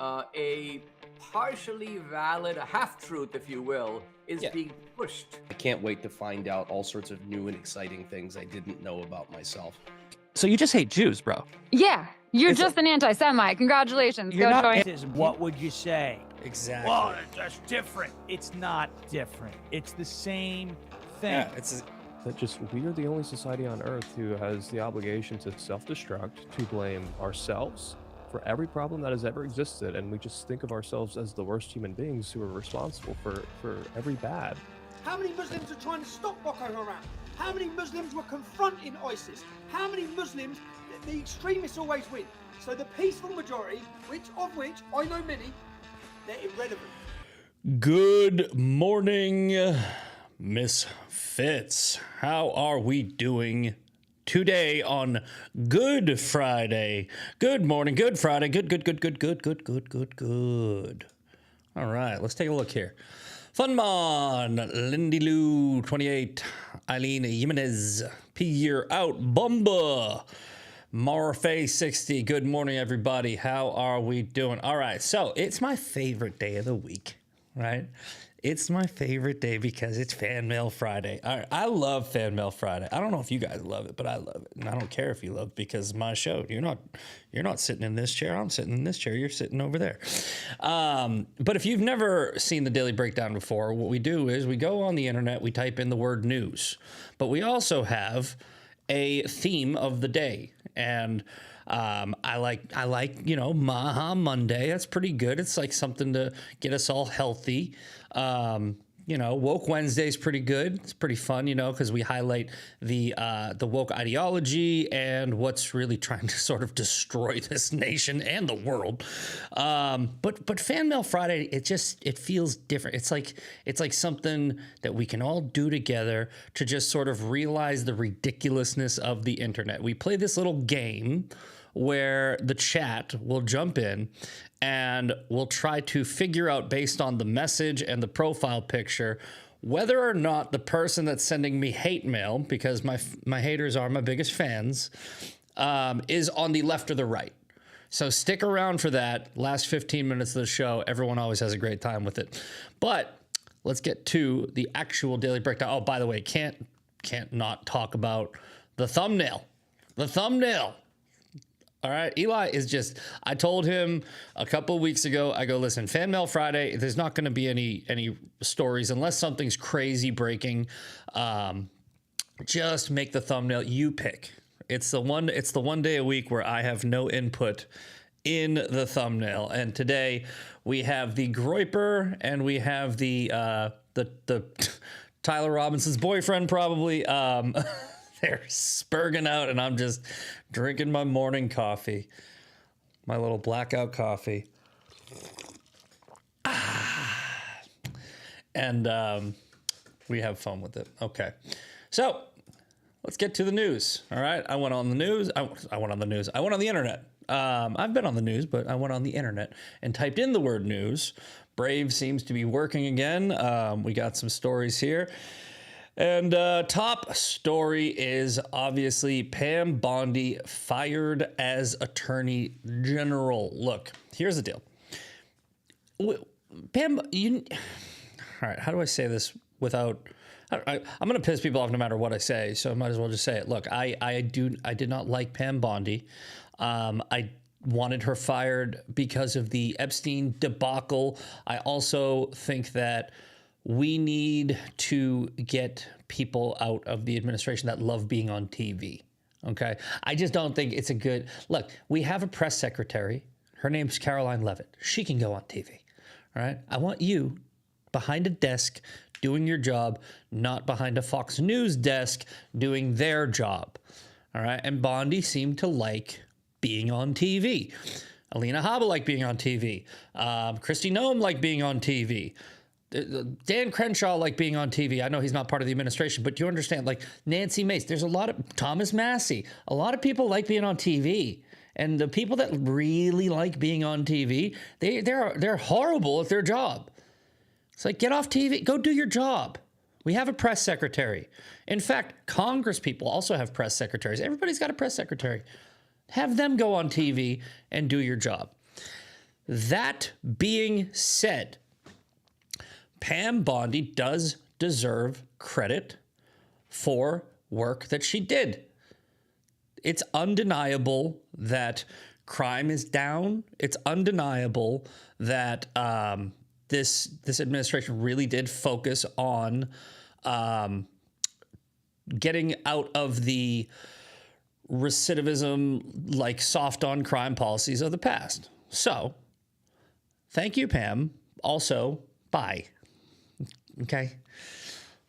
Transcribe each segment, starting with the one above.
a partially valid, a half-truth, if you will, is being pushed. I can't wait to find out all sorts of new and exciting things I didn't know about myself. So you just hate Jews, bro? Yeah, you're just an anti-Semite. Congratulations. You're Go not join. What would you say? Exactly. Well, that's different. It's not different. It's the same thing. Yeah, it's That just we are the only society on Earth who has the obligation to self-destruct, to blame ourselves for every problem that has ever existed, and we just think of ourselves as the worst human beings who are responsible for every bad. How many Muslims are trying to stop Boko Haram? How many Muslims were confronting ISIS? How many Muslims, the extremists always win. So the peaceful majority, of which I know many, they're irrelevant. Good morning, Misfits. How are we doing today on Good Friday? Good morning, Good Friday. Good. All right, let's take a look here. Funmon, Lindy Lou, 28, Eileen Jimenez, P Year Out, Bumba, Marfay 60. Good morning, everybody. How are we doing? All right, so it's my favorite day of the week, right? It's my favorite day because it's Fan Mail Friday. All right, I love Fan Mail Friday. I don't know if you guys love it, but I love it, and I don't care if you love it because it's my show. You're not sitting in this chair. I'm sitting in this chair. You're sitting over there. But if you've never seen the Daily Breakdown before, what we do is we go on the internet, we type in the word news, but we also have a theme of the day, and I like Maha Monday. That's pretty good. It's like something to get us all healthy. Woke Wednesday is pretty good. It's pretty fun, because we highlight the woke ideology and what's really trying to sort of destroy this nation and the world. But Fan Mail Friday, it feels different. It's like something that we can all do together to just sort of realize the ridiculousness of the internet. We play this little game where the chat will jump in and we'll try to figure out, based on the message and the profile picture, whether or not the person that's sending me hate mail, because my haters are my biggest fans, is on the left or the right. So stick around for that. Last 15 minutes of the show, everyone always has a great time with it. But let's get to the actual Daily Breakdown. Oh, by the way, can't not talk about the thumbnail. The thumbnail. All right, Eli is just, I told him a couple of weeks ago, I go, listen, Fan Mail Friday, there's not going to be any stories unless something's crazy breaking. Just make the thumbnail, you pick. It's the one day a week where I have no input in the thumbnail. And today we have the Groiper and we have the Tyler Robinson's boyfriend probably. They're spurging out, and I'm just drinking my morning coffee, my little blackout coffee. And we have fun with it. Okay, so let's get to the news. All right, I went on the news. I went on the news. I went on the internet. I've been on the news, but I went on the internet and typed in the word news. Brave seems to be working again. We got some stories here. And top story is obviously Pam Bondi fired as Attorney General. Look, here's the deal. Pam, all right, how do I say this without... I'm going to piss people off no matter what I say, so I might as well just say it. Look, I did not like Pam Bondi. I wanted her fired because of the Epstein debacle. I also think that we need to get people out of the administration that love being on TV, okay? I just don't think it's a good... Look, we have a press secretary. Her name's Caroline Levitt. She can go on TV, all right? I want you behind a desk doing your job, not behind a Fox News desk doing their job, all right? And Bondi seemed to like being on TV. Alina Habba liked being on TV. Kristi Noem liked being on TV. Dan Crenshaw liked being on TV. I know he's not part of the administration, but you understand, like Nancy Mace, there's a lot of Thomas Massey. A lot of people like being on TV. And the people that really like being on TV, they're horrible at their job. It's like, get off TV, go do your job. We have a press secretary. In fact, Congress people also have press secretaries. Everybody's got a press secretary. Have them go on TV and do your job. That being said, Pam Bondi does deserve credit for work that she did. It's undeniable that crime is down. It's undeniable that this administration really did focus on getting out of the recidivism, like soft on crime policies of the past. So, thank you, Pam. Also, bye. Okay.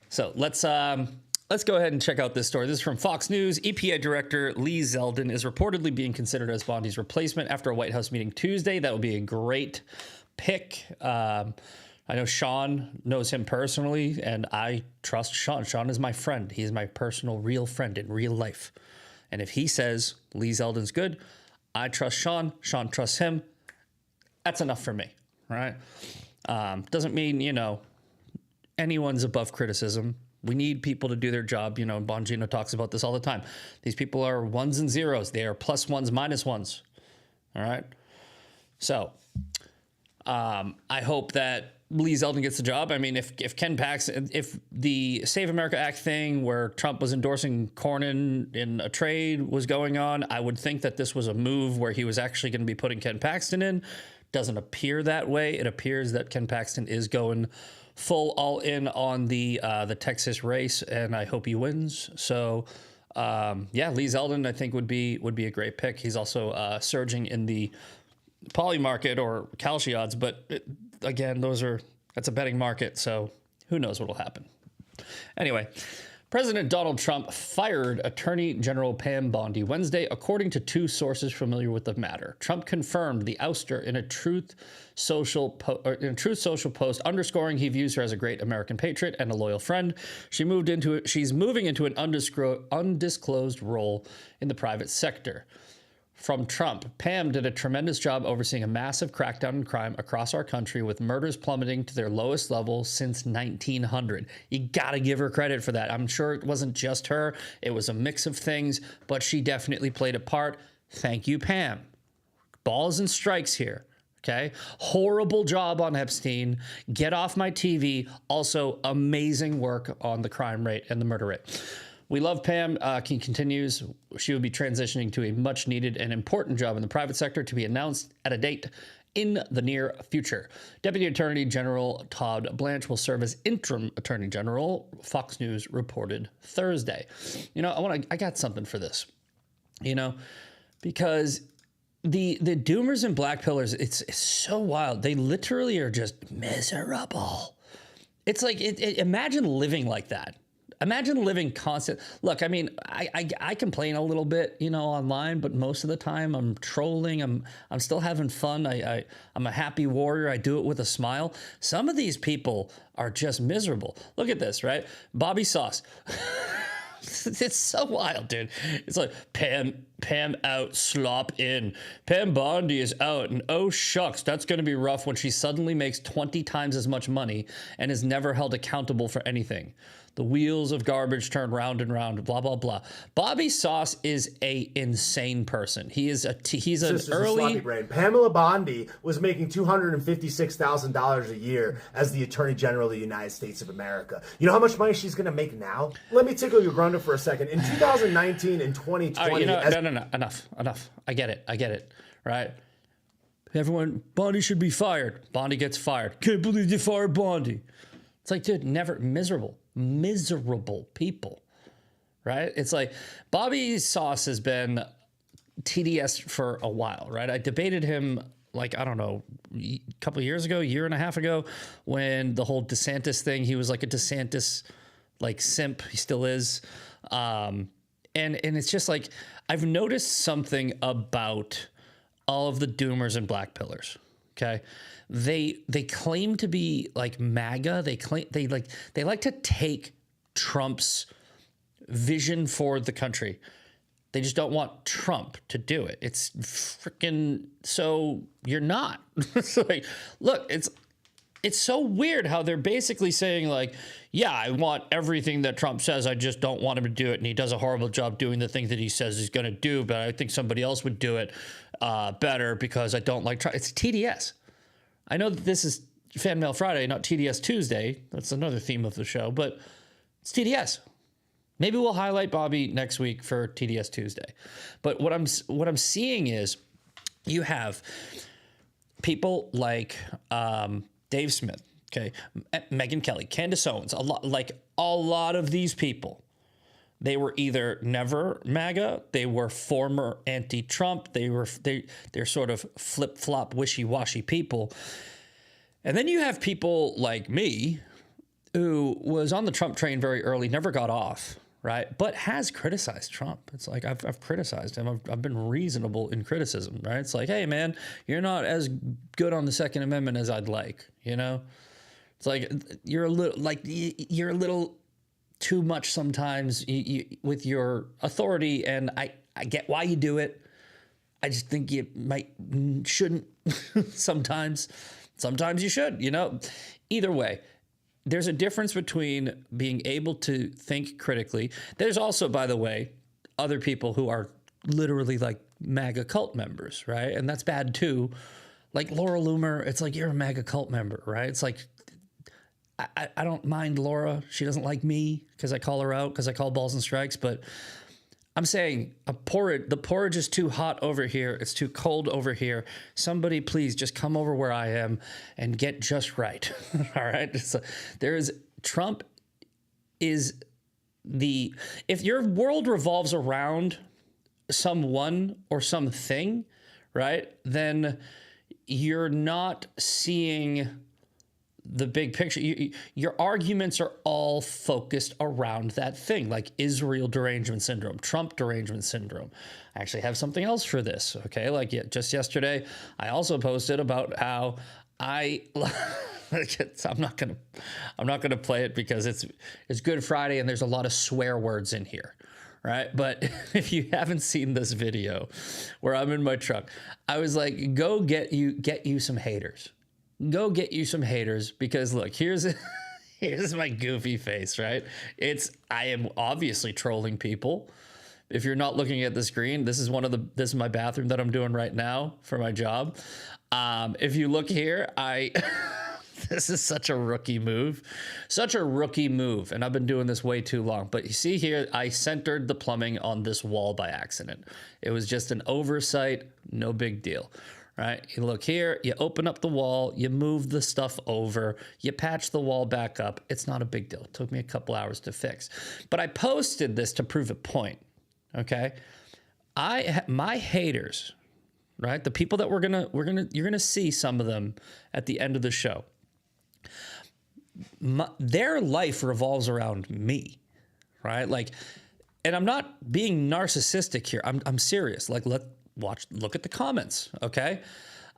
So let's go ahead and check out this story. This is from Fox News. EPA Director Lee Zeldin is reportedly being considered as Bondi's replacement after a White House meeting Tuesday. That would be a great pick. I know Sean knows him personally, and I trust Sean. Sean is my friend. He is my personal, real friend in real life. And if he says Lee Zeldin's good, I trust Sean. Sean trusts him. That's enough for me, right? Doesn't mean, anyone's above criticism. We need people to do their job. Bongino talks about this all the time. These people are ones and zeros. They are plus ones, minus ones. All right. So I hope that Lee Zeldin gets the job. I mean, if Ken Paxton, if the Save America Act thing where Trump was endorsing Cornyn in a trade was going on, I would think that this was a move where he was actually going to be putting Ken Paxton in. Doesn't appear that way. It appears that Ken Paxton is going full all in on the Texas race, and I hope he wins. So, Lee Zeldin I think would be a great pick. He's also surging in the poly market or Kalshi odds, but again, that's a betting market, so who knows what'll happen. Anyway, President Donald Trump fired Attorney General Pam Bondi Wednesday, according to two sources familiar with the matter. Trump confirmed the ouster in a Truth Social post, underscoring he views her as a great American patriot and a loyal friend. She's moving into an undisclosed role in the private sector. From Trump, Pam did a tremendous job overseeing a massive crackdown on crime across our country, with murders plummeting to their lowest level since 1900. You gotta give her credit for that. I'm sure it wasn't just her. It was a mix of things, but she definitely played a part. Thank you, Pam. Balls and strikes here. Okay. Horrible job on Epstein. Get off my TV. Also, amazing work on the crime rate and the murder rate. We love Pam. He continues. She will be transitioning to a much needed and important job in the private sector to be announced at a date in the near future. Deputy Attorney General Todd Blanche will serve as interim Attorney General, Fox News reported Thursday. I got something for this, because the doomers and black pillars, it's so wild. They literally are just miserable. It's like, imagine living like that. Imagine living constant. Look, I mean, I complain a little bit, online, but most of the time I'm trolling. I'm still having fun. I'm a happy warrior. I do it with a smile. Some of these people are just miserable. Look at this, right? Bobby Sauce. It's so wild, dude. It's like Pam out, slop in. Pam Bondi is out, and oh shucks, that's going to be rough when she suddenly makes 20 times as much money and is never held accountable for anything. The wheels of garbage turn round and round, blah, blah, blah. Bobby Sauce is a insane person. He's an early... brain. Pamela Bondi was making $256,000 a year as the Attorney General of the United States of America. You know how much money she's going to make now? Let me tickle your grundle for a second. In 2019 and 2020... No, enough. I get it, right? Everyone, Bondi should be fired. Bondi gets fired. Can't believe they fired Bondi. It's like, dude, never miserable people, right? It's like Bobby Sauce has been TDS for a while, right? I debated him a couple of years ago, year and a half ago, when the whole DeSantis thing, he was like a DeSantis simp. He still is. And it's just like, I've noticed something about all of the doomers and black pillars. Okay. They claim to be like MAGA. They like to take Trump's vision for the country. They just don't want Trump to do it. It's freaking, so you're not. It's like, look, it's so weird how they're basically saying like, yeah, I want everything that Trump says. I just don't want him to do it. And he does a horrible job doing the thing that he says he's going to do. But I think somebody else would do it better because I don't like Trump. It's TDS. I know that this is Fan Mail Friday, not TDS Tuesday. That's another theme of the show, but it's TDS. Maybe we'll highlight Bobby next week for TDS Tuesday. But what I'm seeing is you have people like Dave Smith, okay, Megyn Kelly, Candace Owens, a lot of these people, they were either never MAGA, they were former anti-Trump, they're sort of flip-flop, wishy-washy people. And then you have people like me who was on the Trump train very early, never got off, right? But has criticized Trump. It's like, I've criticized him. I've been reasonable in criticism, right? It's like, hey man, you're not as good on the Second Amendment as I'd like, you know? It's like, you're a little too much sometimes with your authority, and I get why you do it. I just think you shouldn't sometimes. Sometimes you should, you know? Either way, there's a difference between being able to think critically. There's also, by the way, other people who are literally like MAGA cult members, right? And that's bad too. Like Laura Loomer, it's like, you're a MAGA cult member, right? It's like, I don't mind Laura. She doesn't like me because I call her out, because I call balls and strikes. But I'm saying the porridge is too hot over here. It's too cold over here. Somebody please just come over where I am and get just right. All right. So Trump is if your world revolves around someone or something, right, then you're not seeing the big picture. Your arguments are all focused around that thing, like Israel derangement syndrome, Trump derangement syndrome. I actually have something else for this. Okay. Like just yesterday, I also posted about how I'm not going to play it because it's Good Friday and there's a lot of swear words in here. Right. But if you haven't seen this video where I'm in my truck, I was like, go get you some haters. Go get you some haters, because look, here's my goofy face, right? I am obviously trolling people. If you're not looking at the screen, this is this is my bathroom that I'm doing right now for my job. If you look here, this is such a rookie move. And I've been doing this way too long. But you see here, I centered the plumbing on this wall by accident. It was just an oversight, no big deal. Right? You look here, you open up the wall, you move the stuff over, you patch the wall back up. It's not a big deal. It took me a couple hours to fix. But I posted this to prove a point. Okay? My haters, right? The people that you're gonna see some of them at the end of the show. Their life revolves around me, right? Like, and I'm not being narcissistic here. I'm serious. Like, look at the comments, okay?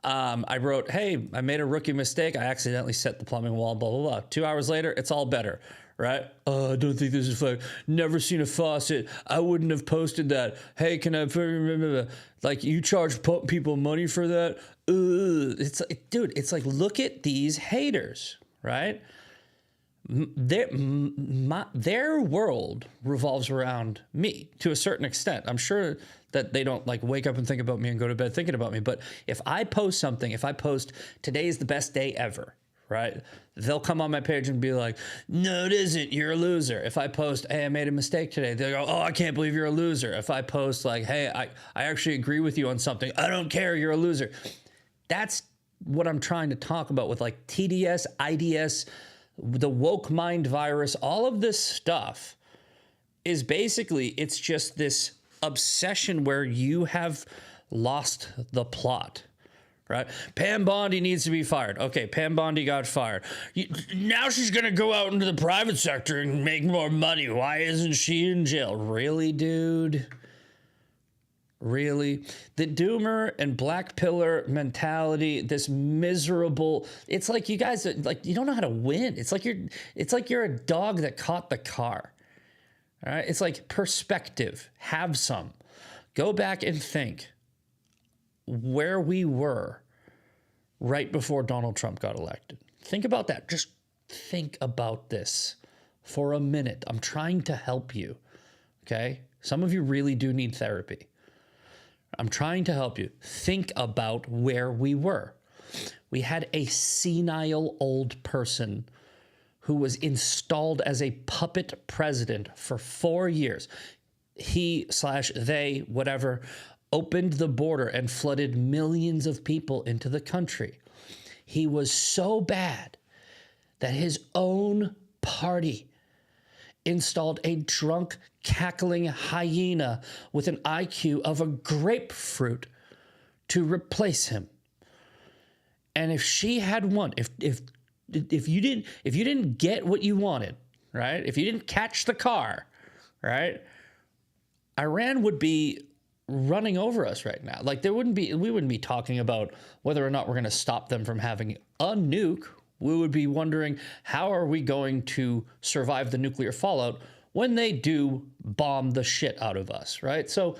I wrote, hey, I made a rookie mistake. I accidentally set the plumbing wall, blah, blah, blah. 2 hours later, it's all better, right? I don't think this is fun. Never seen a faucet. I wouldn't have posted that. Hey, can I remember? Like, you charge people money for that? It's like, look at these haters, right? Their world revolves around me to a certain extent. I'm sure that they don't like wake up and think about me and go to bed thinking about me. But if I post something, if I post today is the best day ever, right? They'll come on my page and be like, no, it isn't. You're a loser. If I post, hey, I made a mistake today, they'll go, oh, I can't believe you're a loser. If I post like, hey, I actually agree with you on something, I don't care, you're a loser. That's what I'm trying to talk about with like TDS, IDS, the woke mind virus, all of this stuff is basically, it's just this obsession where you have lost the plot, right? Pam Bondi needs to be fired. Okay, Pam Bondi got fired. Now she's going to go out into the private sector and make more money. Why isn't she in jail? Really, dude? Really? The doomer and black pillar mentality, this miserable, it's like you guys, like, you don't know how to win. It's like you're a dog that caught the car. All right? It's like perspective. Have some. Go back and think where we were right before Donald Trump got elected. think about that. Just think about this for a minute. I'm trying to help you, okay? Some of you really do need therapy. I'm trying to help you. Think about where we were. We had a senile old person who was installed as a puppet president for 4 years. He/they, whatever, opened the border and flooded millions of people into the country. He was so bad that his own party installed a drunk, cackling hyena with an IQ of a grapefruit to replace him. And if she had won, if you didn't get what you wanted, right? If you didn't catch the car, right? Iran would be running over us right now. Like we wouldn't be talking about whether or not we're going to stop them from having a nuke. We would be wondering, how are we going to survive the nuclear fallout when they do bomb the shit out of us, right? So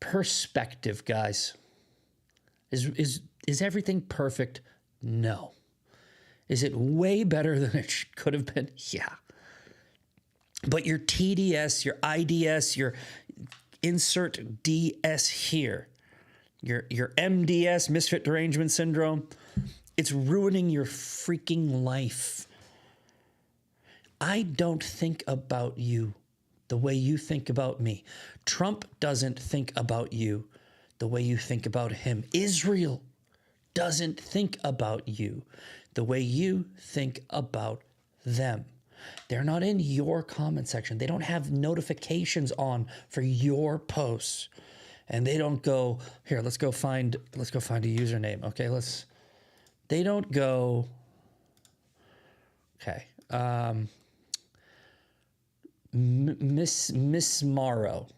perspective, guys. Is everything perfect? No. Is it way better than it could have been? Yeah. But your TDS, your IDS, your insert DS here, your MDS, misfit derangement syndrome, it's ruining your freaking life. I don't think about you the way you think about me. Trump doesn't think about you the way you think about him. Israel doesn't think about you the way you think about them. They're not in your comment section. They don't have notifications on for your posts. And they don't go, here, let's go find a username. Okay, they don't go, okay. Miss Morrow.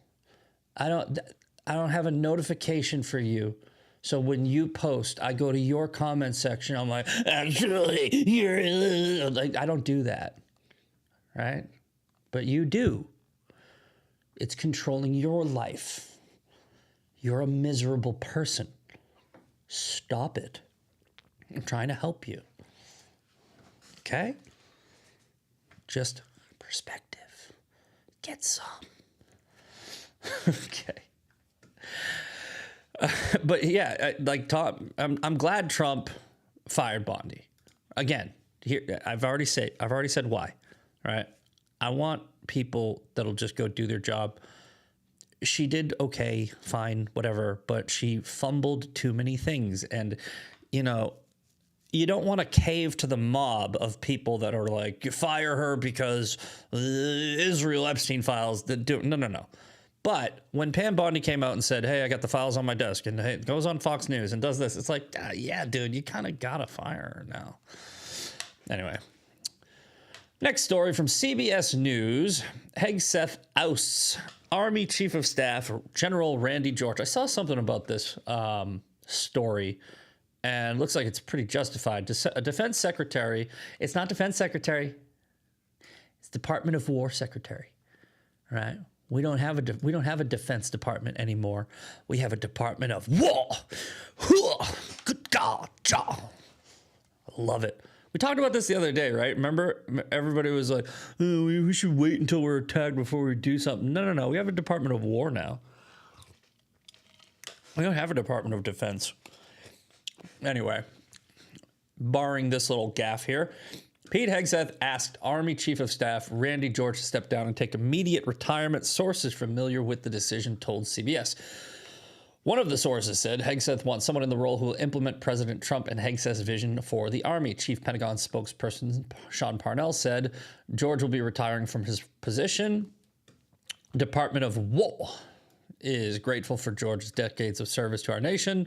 I don't have a notification for you. So when you post, I go to your comment section. I'm like, actually, you're like, I don't do that, right? But you do. It's controlling your life. You're a miserable person. Stop it. I'm trying to help you. Okay? Just perspective. Get some. Okay. But yeah, like Tom, I'm glad Trump fired Bondi. Again, here I've already said why. Right? I want people that'll just go do their job. She did okay, fine, whatever, but she fumbled too many things, and you don't want to cave to the mob of people that are like, you fire her because Israel Epstein files that do no. But when Pam Bondi came out and said, hey, I got the files on my desk, and hey, it goes on Fox News and does this, it's like, yeah, dude, you kind of got to fire her now. Anyway. Next story from CBS News. Hegseth ousts Army Chief of Staff General Randy George. I saw something about this story, and it looks like it's pretty justified. A defense secretary, it's not defense secretary, it's Department of War secretary, right? We don't have a defense department anymore. We have a Department of War. Good God, John. I love it. We talked about this the other day, right? Remember, everybody was like, oh, we should wait until we're attacked before we do something. No. We have a Department of War now. We don't have a Department of Defense. Anyway, barring this little gaffe here, Pete Hegseth asked Army Chief of Staff Randy George to step down and take immediate retirement. Sources familiar with the decision told CBS. One of the sources said Hegseth wants someone in the role who will implement President Trump and Hegseth's vision for the Army. Chief Pentagon spokesperson Sean Parnell said George will be retiring from his position. Department of War is grateful for George's decades of service to our nation.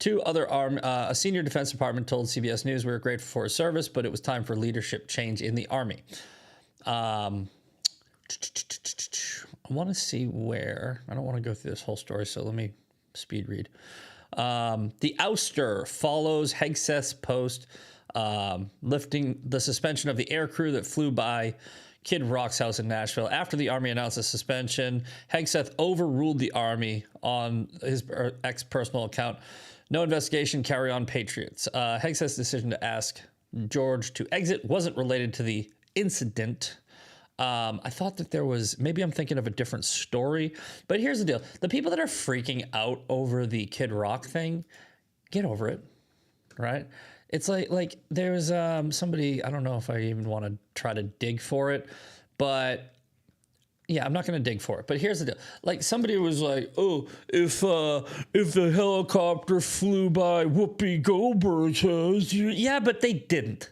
A senior Defense Department told CBS News, we were grateful for his service, but it was time for leadership change in the Army. I want to see where. I don't want to go through this whole story, so let me speed read. The ouster follows Hegseth's post, lifting the suspension of the air crew that flew by Kid Rock's house in Nashville. After the Army announced the suspension, Hegseth overruled the Army on his ex personal account. No investigation, carry on, Patriots. Hegseth's decision to ask George to exit wasn't related to the incident. I thought that there was, maybe I'm thinking of a different story, but here's the deal. The people that are freaking out over the Kid Rock thing, get over it, right? It's like there's somebody, I don't know if I even want to try to dig for it, but yeah, I'm not going to dig for it. But here's the deal. Like somebody was like, oh, if the helicopter flew by Whoopi Goldberg's house, yeah, but they didn't.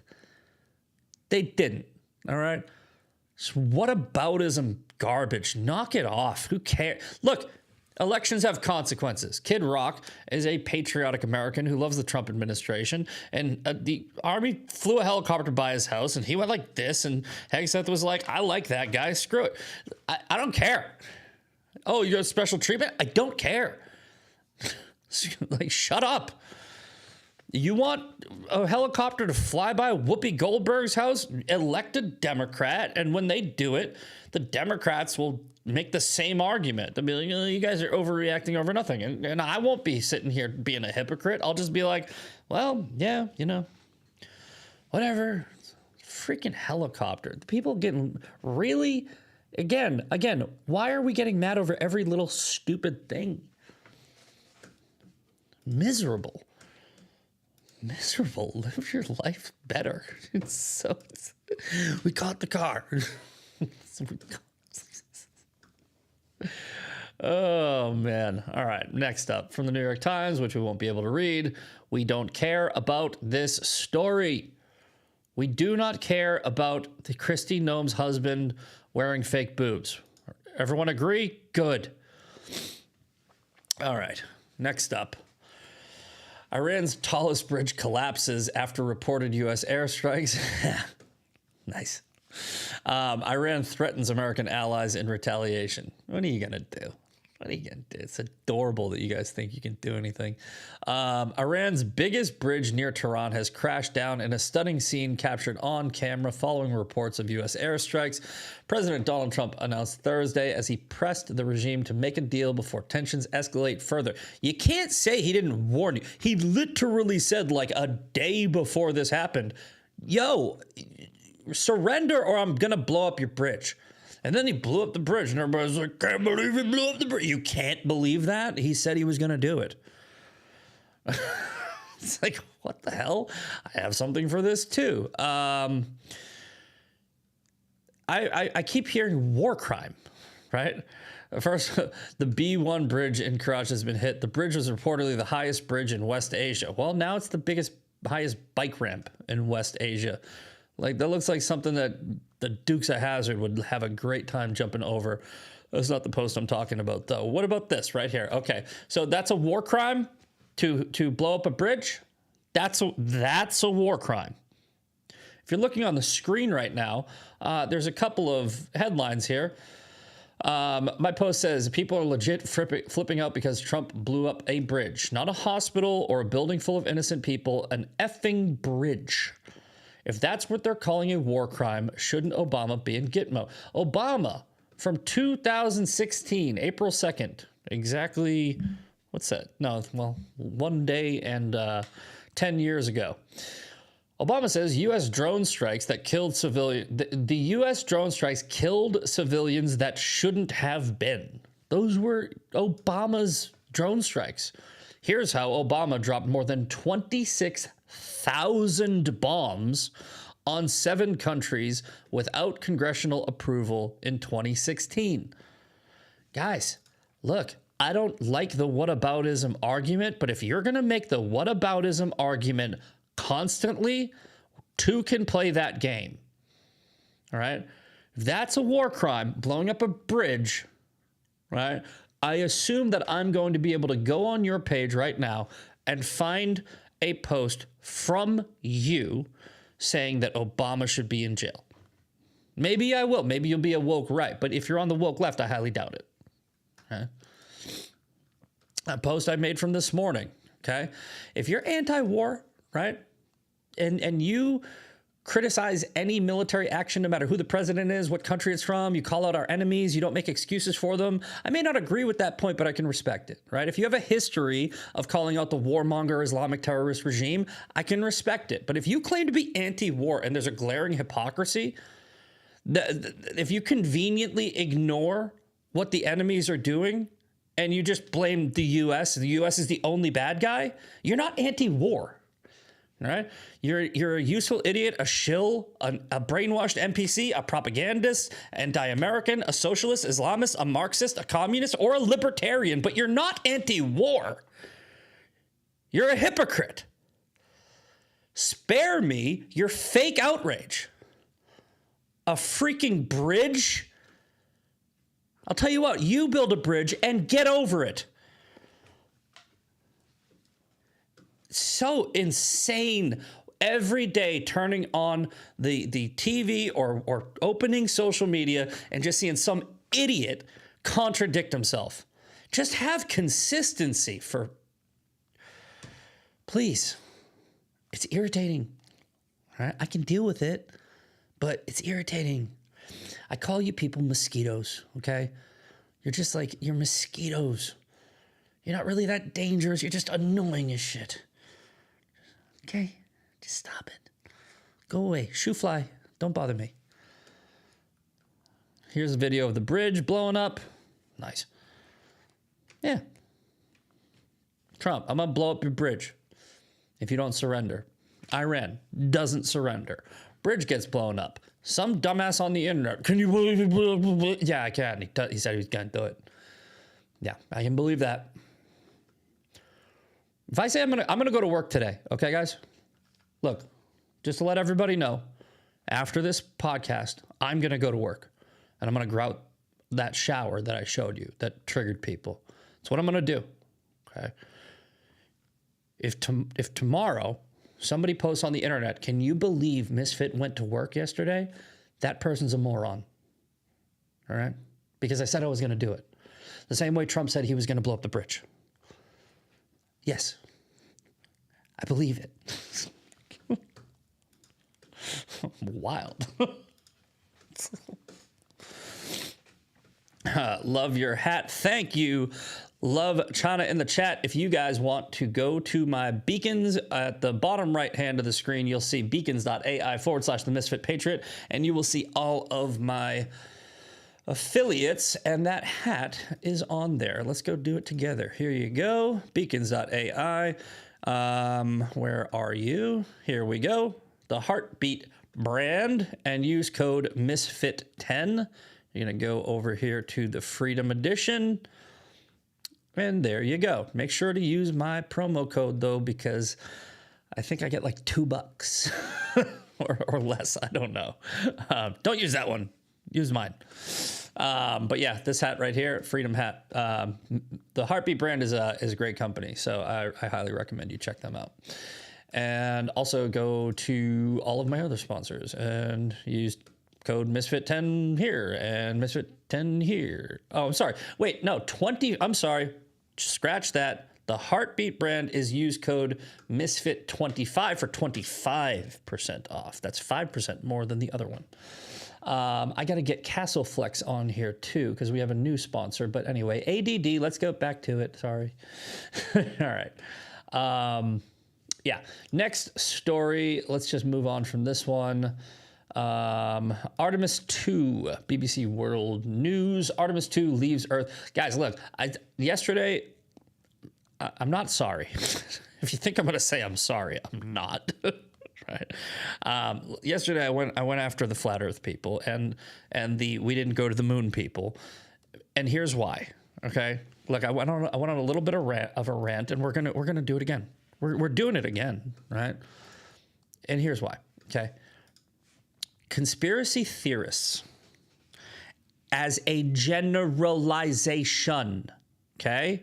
They didn't, all right? So whataboutism garbage. Knock it off. Who cares? Look, elections have consequences. Kid Rock is a patriotic American who loves the Trump administration, and the army flew a helicopter by his house, and he went like this, and Hegseth was like, I like that guy. Screw it. I don't care. Oh, you got special treatment? I don't care. Like, shut up. You want a helicopter to fly by Whoopi Goldberg's house? Elected Democrat, and when they do it, the Democrats will make the same argument. They'll be like, oh, you guys are overreacting over nothing. And I won't be sitting here being a hypocrite. I'll just be like, well, yeah, you know, whatever. Freaking helicopter. The people getting really, again, why are we getting mad over every little stupid thing? Miserable. Live your life better. We caught the car. Oh man. All right, next up from the New York Times, which we won't be able to read. We don't care about this story. We do not care about the Kristi Noem's husband wearing fake boobs. Everyone agree? Good. All right, next up. Iran's tallest bridge collapses after reported U.S. airstrikes. Nice. Iran threatens American allies in retaliation. What are you going to do? What are you going to do? It's adorable that you guys think you can do anything. Iran's biggest bridge near Tehran has crashed down in a stunning scene captured on camera following reports of U.S. airstrikes. President Donald Trump announced Thursday as he pressed the regime to make a deal before tensions escalate further. You can't say he didn't warn you. He literally said like a day before this happened, yo, surrender or I'm going to blow up your bridge. And then he blew up the bridge, and everybody's like, can't believe he blew up the bridge. You can't believe that? He said he was going to do it. It's like, what the hell? I have something for this, too. I keep hearing war crime, right? First, the B1 bridge in Karachi has been hit. The bridge was reportedly the highest bridge in West Asia. Well, now it's the highest bike ramp in West Asia. Like, that looks like something that the Dukes of Hazzard would have a great time jumping over. That's not the post I'm talking about, though. What about this right here? Okay, so that's a war crime to blow up a bridge. That's a war crime. If you're looking on the screen right now, there's a couple of headlines here. My post says, people are legit flipping out because Trump blew up a bridge. Not a hospital or a building full of innocent people, an effing bridge. If that's what they're calling a war crime, shouldn't Obama be in Gitmo? Obama, from 2016, April 2nd, exactly, what's that? No, well, 1 day and 10 years ago. Obama says U.S. drone strikes that killed civilians. The U.S. drone strikes killed civilians that shouldn't have been. Those were Obama's drone strikes. Here's how Obama dropped more than 26,000 bombs on 7 countries without congressional approval in 2016. Guys, look, I don't like the whataboutism argument, but if you're going to make the whataboutism argument constantly, 2 can play that game. All right? If that's a war crime, blowing up a bridge, right? I assume that I'm going to be able to go on your page right now and find a post from you saying that Obama should be in jail. Maybe I will. Maybe you'll be a woke right. But if you're on the woke left, I highly doubt it. Okay? A post I made from this morning. Okay? If you're anti-war, right? And you criticize any military action, no matter who the president is, what country it's from. You call out our enemies. You don't make excuses for them. I may not agree with that point, but I can respect it, right? If you have a history of calling out the warmonger Islamic terrorist regime, I can respect it. But if you claim to be anti-war and there's a glaring hypocrisy, if you conveniently ignore what the enemies are doing and you just blame the U.S., the U.S. is the only bad guy, you're not anti-war. All right, you're a useful idiot, a shill, a brainwashed NPC, a propagandist, anti-American, a socialist, Islamist, a Marxist, a communist, or a libertarian, but you're not anti-war. You're a hypocrite. Spare me your fake outrage. A freaking bridge? I'll tell you what, you build a bridge and get over it. So insane. Every day turning on the TV or opening social media and just seeing some idiot contradict himself. Just have consistency for... Please. It's irritating. All right? I can deal with it, but it's irritating. I call you people mosquitoes, okay? You're just like, you're mosquitoes. You're not really that dangerous. You're just annoying as shit. Okay, just stop it. Go away. Shoo fly. Don't bother me. Here's a video of the bridge blowing up. Nice. Yeah. Trump, I'm going to blow up your bridge if you don't surrender. Iran doesn't surrender. Bridge gets blown up. Some dumbass on the internet. Can you believe it? Yeah, I can. He said he was going to do it. Yeah, I can believe that. If I say I'm gonna go to work today, okay, guys? Look, just to let everybody know, after this podcast, I'm gonna go to work, and I'm gonna grout that shower that I showed you that triggered people. That's what I'm gonna do. Okay. If tomorrow somebody posts on the internet, can you believe Misfit went to work yesterday? That person's a moron. All right, because I said I was gonna do it, the same way Trump said he was gonna blow up the bridge. Yes, I believe it. Wild. Love your hat. Thank you. Love China in the chat. If you guys want to go to my beacons at the bottom right hand of the screen, you'll see beacons.ai/the Misfit Patriot, and you will see all of my affiliates, and that hat is on there. Let's go do it together. Here you go. Beacons.ai. Where are you? Here we go. The Heartbeat brand, and use code MISFIT10. You're going to go over here to the Freedom Edition, and there you go. Make sure to use my promo code, though, because I think I get like $2 or less. I don't know. Don't use that one. Use mine. But yeah, this hat right here, Freedom Hat. The Heartbeat brand is a great company, so I highly recommend you check them out. And also go to all of my other sponsors and use code Misfit10 here and Misfit10 here. Oh, I'm sorry. Wait, no, 20. I'm sorry. Scratch that. The Heartbeat brand is use code Misfit25 for 25% off. That's 5% more than the other one. I got to get Castle Flex on here too, because we have a new sponsor. But anyway, ADD, let's go back to it. Sorry. All right. Yeah. Next story. Let's just move on from this one. Artemis 2, BBC World News. Artemis 2 leaves Earth. Guys, look, yesterday, I'm not sorry. If you think I'm going to say I'm sorry, I'm not. Right. Yesterday I went after the flat Earth people and the we didn't go to the moon people, and here's why. Okay, look, I went on a little bit of a rant, and we're gonna do it again. We're doing it again, right? And here's why. Okay, conspiracy theorists, as a generalization, okay,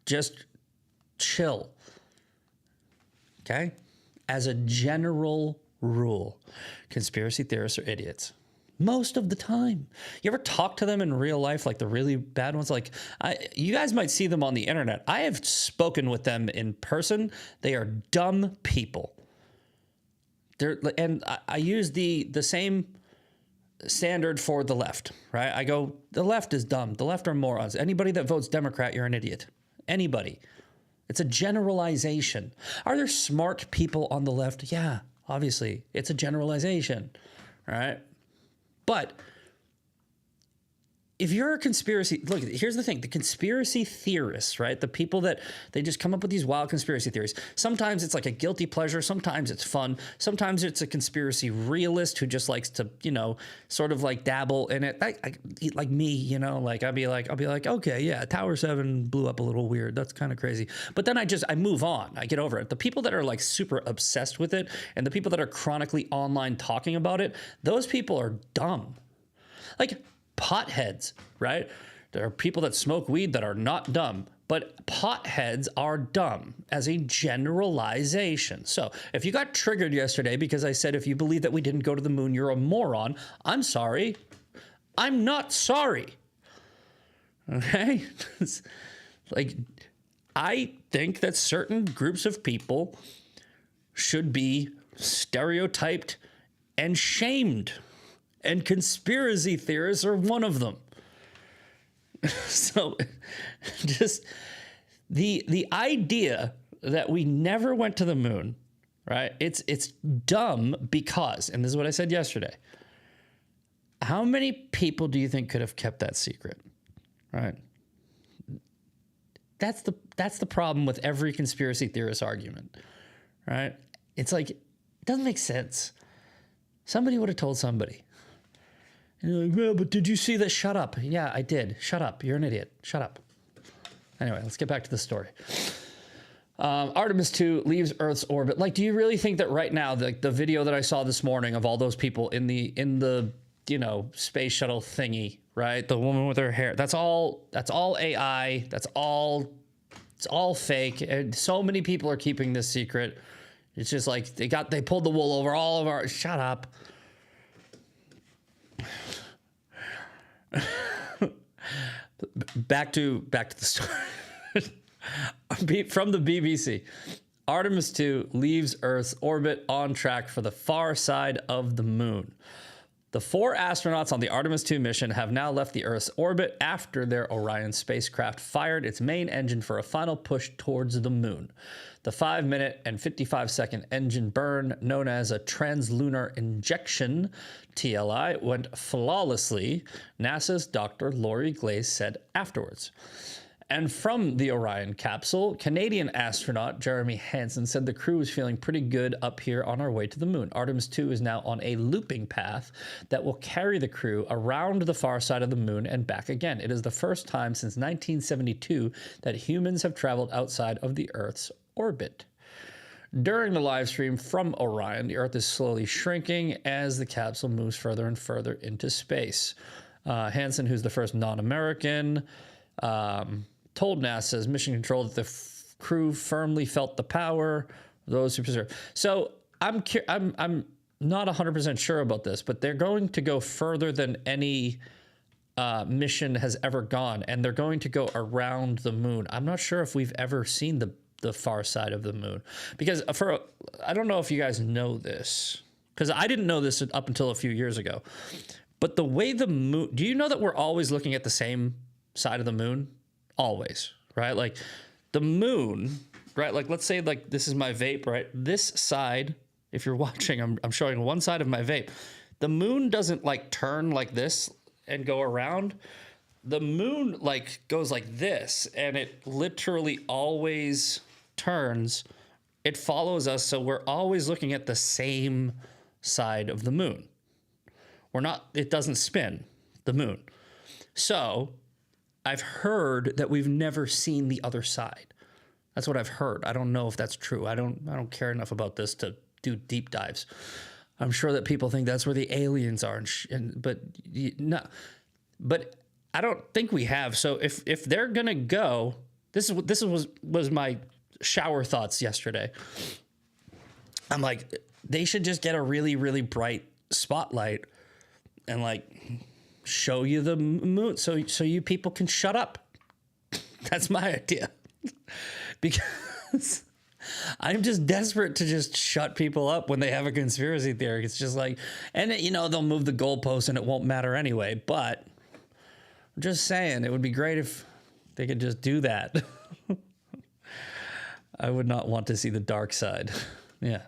just chill. Okay. As a general rule, conspiracy theorists are idiots. Most of the time. You ever talk to them in real life, like the really bad ones? Like, you guys might see them on the internet. I have spoken with them in person. They are dumb people. and I use the same standard for the left, right? I go, the left is dumb. The left are morons. Anybody that votes Democrat, you're an idiot. Anybody. It's a generalization. Are there smart people on the left? Yeah, obviously. It's a generalization, right? But if you're a conspiracy, look, here's the thing. The conspiracy theorists, right? The people that they just come up with these wild conspiracy theories. Sometimes it's like a guilty pleasure. Sometimes it's fun. Sometimes it's a conspiracy realist who just likes to, you know, sort of like dabble in it. Like me, you know, like I'll be like, okay, yeah, Tower 7 blew up a little weird. That's kind of crazy. But then I move on. I get over it. The people that are like super obsessed with it and the people that are chronically online talking about it, those people are dumb. Like, potheads, right? There are people that smoke weed that are not dumb, but potheads are dumb as a generalization. So if you got triggered yesterday because I said if you believe that we didn't go to the moon, you're a moron, I'm sorry. I'm not sorry. Okay? Like, I think that certain groups of people should be stereotyped and shamed. And conspiracy theorists are one of them. So just the idea that we never went to the moon, right? It's dumb because, and this is what I said yesterday, how many people do you think could have kept that secret, right? That's the problem with every conspiracy theorist argument, right? It's like, it doesn't make sense. Somebody would have told somebody. And you're like, well, but did you see that? Shut up. Yeah, I did. Shut up. You're an idiot. Shut up. Anyway, let's get back to the story. Artemis 2 leaves Earth's orbit. Like, do you really think that right now, the video that I saw this morning of all those people in the you know, space shuttle thingy, right? The woman with her hair, that's all AI. It's all fake. And so many people are keeping this secret. It's just like they pulled the wool over all of our, shut up. Back to the story. From the BBC. Artemis 2 leaves Earth's orbit on track for the far side of the moon. The 4 astronauts on the Artemis 2 mission have now left the Earth's orbit after their Orion spacecraft fired its main engine for a final push towards the moon. The 5-minute and 55-second engine burn, known as a translunar injection, TLI, went flawlessly, NASA's Dr. Lori Glaze said afterwards. And from the Orion capsule, Canadian astronaut Jeremy Hansen said the crew was feeling pretty good up here on our way to the moon. Artemis 2 is now on a looping path that will carry the crew around the far side of the moon and back again. It is the first time since 1972 that humans have traveled outside of the Earth's orbit. During the live stream from Orion, the Earth is slowly shrinking as the capsule moves further and further into space. Hansen, who's the first non-American, told NASA's mission control that the crew firmly felt the power of those who preserve. So I'm not 100% sure about this, but they're going to go further than any mission has ever gone, and they're going to go around the moon. I'm not sure if we've ever seen the far side of the moon, because I don't know if you guys know this, because I didn't know this up until a few years ago, but the way the moon, do you know that we're always looking at the same side of the moon? Always, right? Like the moon, right? Like, let's say like this is my vape, right? This side, if you're watching, I'm showing one side of my vape. The moon doesn't like turn like this and go around. The moon like goes like this, and it literally always turns. It follows us. So we're always looking at the same side of the moon. It doesn't spin, the moon. So I've heard that we've never seen the other side. That's what I've heard. I don't know if that's true. I don't care enough about this to do deep dives. I'm sure that people think that's where the aliens are, but I don't think we have. So if they're gonna go, this was my shower thoughts yesterday. I'm like, they should just get a really, really bright spotlight and like show you the moon so you people can shut up. That's my idea. Because I'm just desperate to just shut people up when they have a conspiracy theory. It's just like, and you know, they'll move the goalposts and it won't matter anyway. But I'm just saying, it would be great if they could just do that. I would not want to see the dark side. Yeah.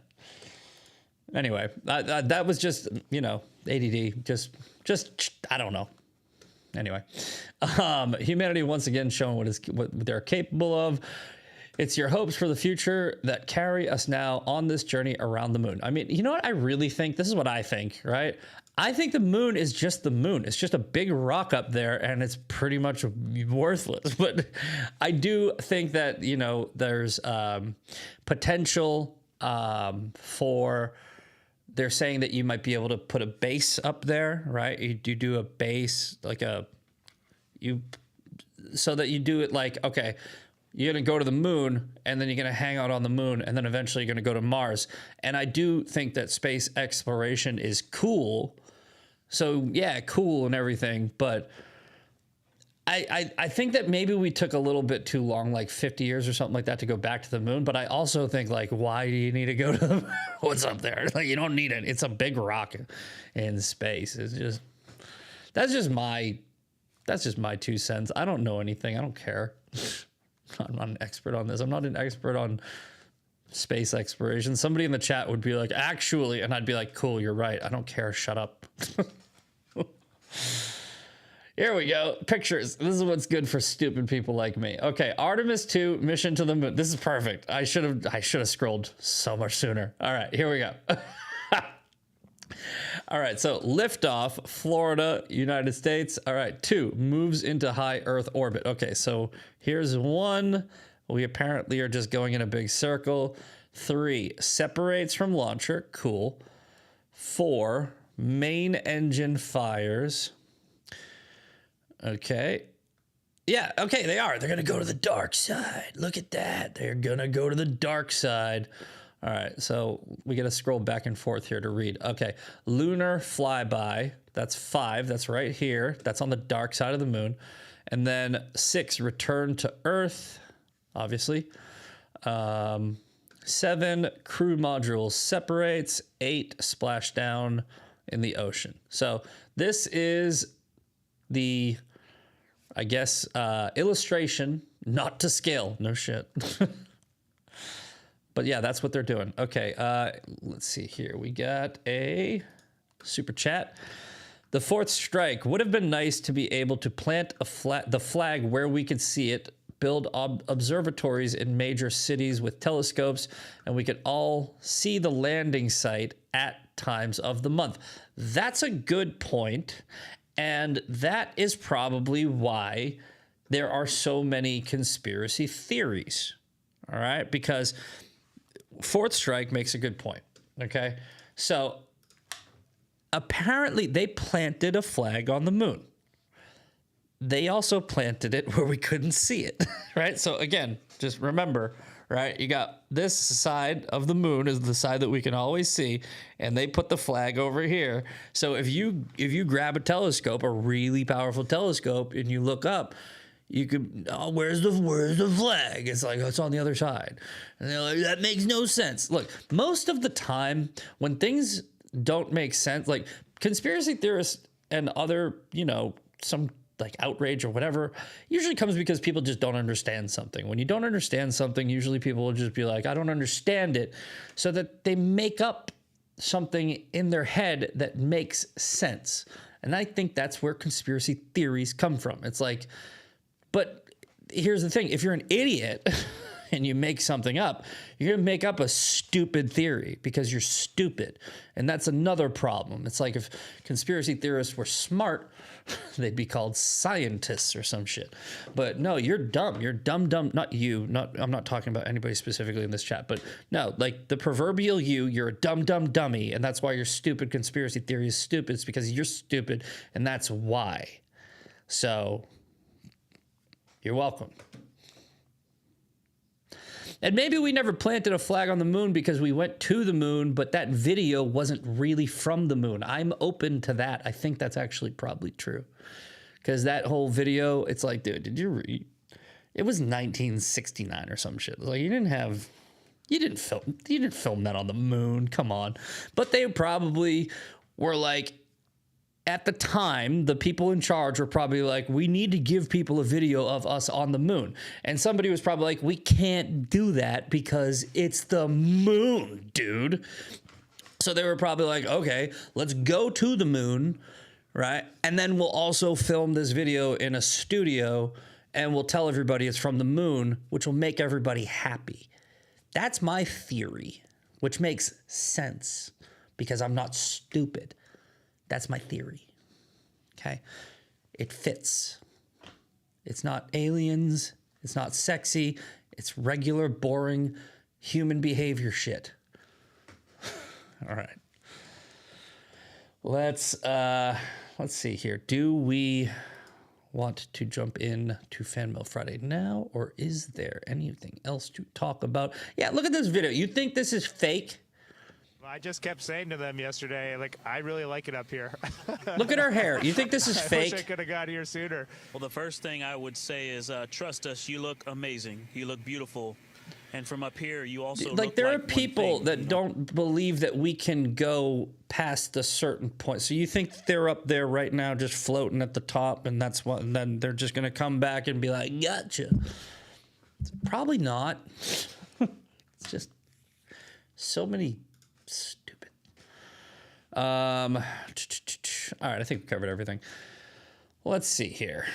Anyway, that was just, you know, ADD. Just I don't know. Anyway, humanity once again showing what they're capable of. It's your hopes for the future that carry us now on this journey around the moon. I mean, you know what I really think? This is what I think, right? I think the moon is just the moon. It's just a big rock up there, and it's pretty much worthless. But I do think that, you know, there's potential for... They're saying that you might be able to put a base up there, right? You do a base, like so that you do it like, okay, you're going to go to the moon, and then you're going to hang out on the moon, and then eventually you're going to go to Mars. And I do think that space exploration is cool. So yeah, cool and everything, but I think that maybe we took a little bit too long, like 50 years or something like that, to go back to the moon. But I also think, like, why do you need to go to the moon? What's up there? Like, you don't need it. It's a big rock in space. It's just, that's just my 2 cents. I don't know anything. I don't care. I'm not an expert on this. I'm not an expert on space exploration. Somebody in the chat would be like, actually, and I'd be like, cool, you're right. I don't care. Shut up. Here we go. Pictures. This is what's good for stupid people like me. Okay, Artemis 2 mission to the moon. This is perfect. I should have scrolled so much sooner. All right, here we go. All right, so liftoff, Florida, United States. All right, 2 moves into high Earth orbit. Okay, so here's 1. We apparently are just going in a big circle. 3 separates from launcher. Cool. 4 main engine fires. Okay. Yeah, okay, they are. They're going to go to the dark side. Look at that. They're going to go to the dark side. All right, so we got to scroll back and forth here to read. Okay, lunar flyby. That's 5. That's right here. That's on the dark side of the moon. And then 6, return to Earth, obviously. 7, crew module separates. 8, splash down in the ocean. So this is the... I guess, illustration, not to scale. No shit. But yeah, that's what they're doing. Okay, let's see here. We got a super chat. The 4th strike. Would have been nice to be able to plant the flag where we could see it, build observatories in major cities with telescopes, and we could all see the landing site at times of the month. That's a good point. And that is probably why there are so many conspiracy theories, all right? Because 4th strike makes a good point, okay? So apparently they planted a flag on the moon. They also planted it where we couldn't see it, right? So again, just remember, right? You got this side of the moon is the side that we can always see, and they put the flag over here. So if you grab a telescope, a really powerful telescope, and you look up, you could, oh, where's the flag? It's like, oh, it's on the other side. And they're like, that makes no sense. Look, most of the time when things don't make sense, like conspiracy theorists and other, you know, some like outrage or whatever, usually comes because people just don't understand something. When you don't understand something, usually people will just be like, I don't understand it, so that they make up something in their head that makes sense. And I think that's where conspiracy theories come from. It's like, but here's the thing, if you're an idiot and you make something up, you're going to make up a stupid theory because you're stupid. And that's another problem. It's like if conspiracy theorists were smart, they'd be called scientists or some shit. But no, you're dumb. You're dumb. Not you. I'm not talking about anybody specifically in this chat, but no, like the proverbial you're a dumb dummy. And that's why your stupid conspiracy theory is stupid. It's because you're stupid. And that's why. So you're welcome. And maybe we never planted a flag on the moon because we went to the moon, but that video wasn't really from the moon. I'm open to that. I think that's actually probably true. Because that whole video, it's like, dude, did you read? It was 1969 or some shit. Like, you didn't have You didn't film that on the moon. Come on. But they probably were like, at the time, the people in charge were probably like, we need to give people a video of us on the moon. And somebody was probably like, we can't do that because it's the moon, dude. So they were probably like, okay, let's go to the moon, right? And then we'll also film this video in a studio and we'll tell everybody it's from the moon, which will make everybody happy. That's my theory, which makes sense because I'm not stupid. That's my theory, okay? It fits. It's not aliens. It's not sexy. It's regular, boring human behavior shit. All right. Let's see here. Do we want to jump in to Fan Mail Friday now, or is there anything else to talk about? Yeah, look at this video. You think this is fake? I just kept saying to them yesterday, like, I really like it up here. Look at her hair. You think this is fake? I wish I could have got here sooner. Well, the first thing I would say is trust us. You look amazing. You look beautiful. And from up here, you also like look there like are people thing, that you know? don't believe that we can go past a certain point. So you think they're up there right now just floating at the top, and that's what, and then they're just going to come back and be like, gotcha. Probably not. It's just so many stupid. All right, I think we covered everything. Let's see here.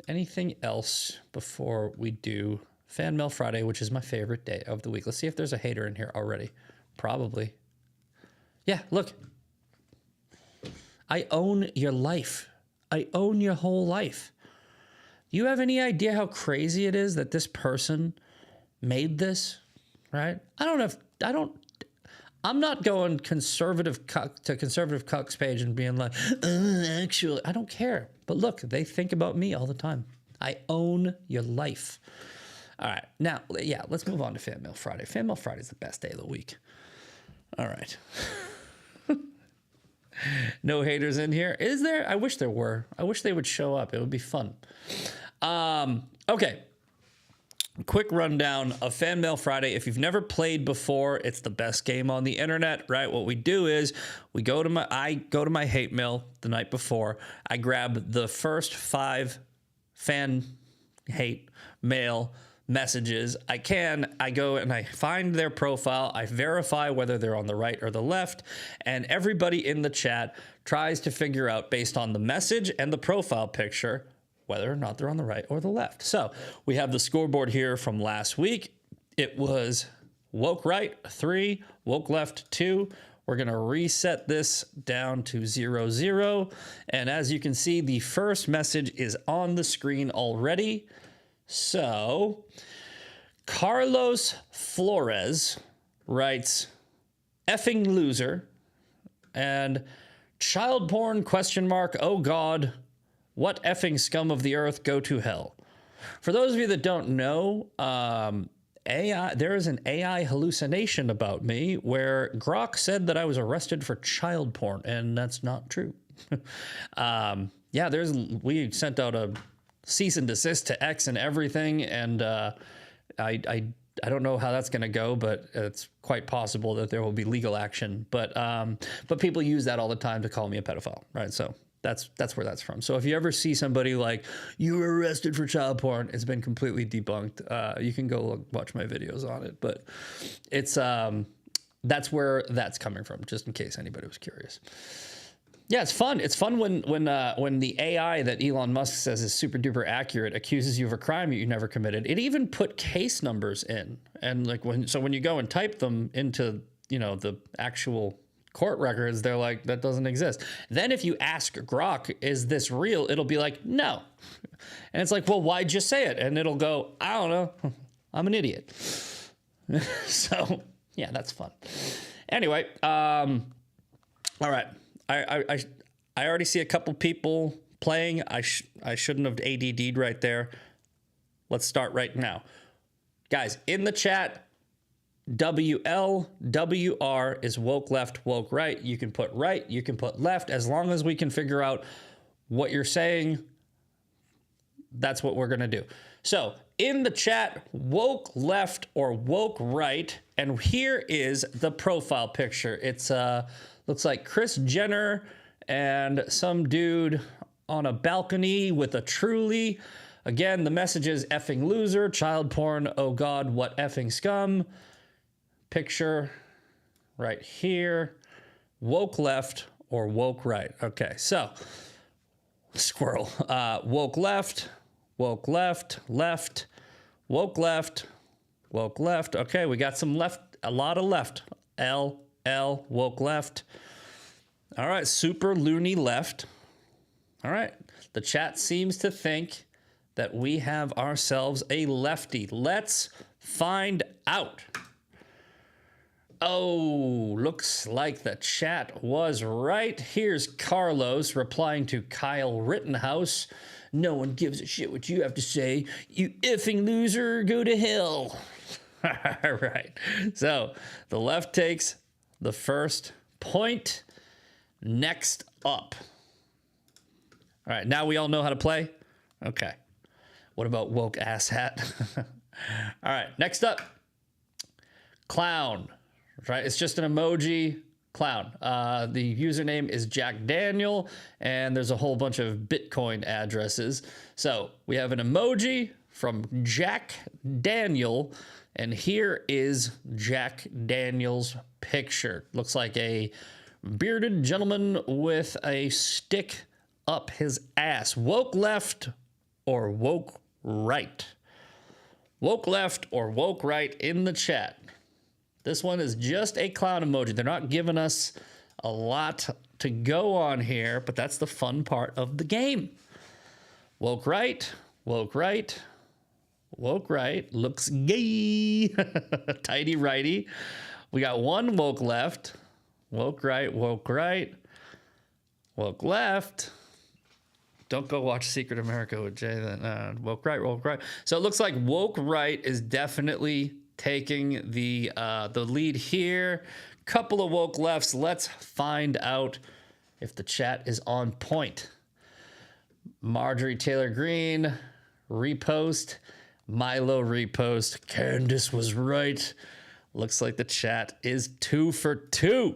Anything else before we do Fan Mail Friday, which is my favorite day of the week? Let's see if there's a hater in here already. Probably. Yeah, look. I own your life. I own your whole life. Do you have any idea how crazy it is that this person made this? Right? I'm not going conservative cuck to conservative cucks page and being like, actually, I don't care. But look, they think about me all the time. I own your life. All right. Now, yeah, let's move on to Fan Mail Friday. Fan Mail Friday is the best day of the week. All right. No haters in here. Is there? I wish there were. I wish they would show up. It would be fun. Okay. Quick rundown of Fan Mail Friday. If you've never played before, it's the best game on the internet, right? What we do is I go to my hate mail the night before. I grab the first 5 fan hate mail messages I go and I find their profile. I verify whether they're on the right or the left, and everybody in the chat tries to figure out, based on the message and the profile picture, whether or not they're on the right or the left. So we have the scoreboard here from last week. It was woke right 3, woke left 2. We're going to reset this down to 0-0. And as you can see, the first message is on the screen already. So Carlos Flores writes, effing loser, and child porn ? Oh God. What effing scum of the earth, go to hell. For those of you that don't know, there is an AI hallucination about me where Grok said that I was arrested for child porn, and that's not true. We sent out a cease and desist to X and everything, and I don't know how that's going to go, but it's quite possible that there will be legal action. But people use that all the time to call me a pedophile, right? So that's where that's from. So if you ever see somebody like, you were arrested for child porn, it's been completely debunked. You can go watch my videos on it, but it's that's where that's coming from, just in case anybody was curious. Yeah, it's fun. It's fun when the AI that Elon Musk says is super duper accurate accuses you of a crime you never committed. It even put case numbers in, and like when you go and type them into the actual court records, they're like, that doesn't exist. Then if you ask Grok, is this real? It'll be like, no. And it's like, well, why'd you say it? And it'll go, I don't know. I'm an idiot. So yeah, that's fun. Anyway, all right. I already see a couple people playing. I shouldn't have ADD'd right there. Let's start right now. Guys, in the chat, WLWR is woke left, woke right. You can put right, you can put left. As long as we can figure out what you're saying, that's what we're going to do. So in the chat, woke left or woke right. And here is the profile picture. It's looks like Kris Jenner and some dude on a balcony with a Truly. Again, the message is effing loser, child porn, oh God, what effing scum. Picture right here. Woke left or woke right. Okay, so squirrel. Woke left, woke left, left, woke left, woke left. Okay, we got some left, a lot of left. L, woke left. All right, super loony left. All right, the chat seems to think that we have ourselves a lefty. Let's find out. Oh, looks like the chat was right. Here's Carlos replying to Kyle Rittenhouse. No one gives a shit what you have to say. You effing loser, go to hell. All right. So the left takes the first point. Next up. All right. Now we all know how to play. Okay. What about woke ass hat? All right. Next up. Clown. Right, it's just an emoji clown. The username is Jack Daniel, and there's a whole bunch of Bitcoin addresses. So we have an emoji from Jack Daniel, and here is Jack Daniel's picture. Looks like a bearded gentleman with a stick up his ass. Woke left or woke right? Woke left or woke right in the chat. This one is just a clown emoji. They're not giving us a lot to go on here, but that's the fun part of the game. Woke right, woke right, woke right. Looks gay. Tidy righty. We got one woke left. Woke right, woke right. Woke left. Don't go watch Secret America with Jay then. Woke right, woke right. So it looks like woke right is definitely taking the lead here. Couple of woke lefts. Let's find out if the chat is on point. Marjorie Taylor Greene, repost. Milo, repost. Candace was right. Looks like the chat is 2 for 2.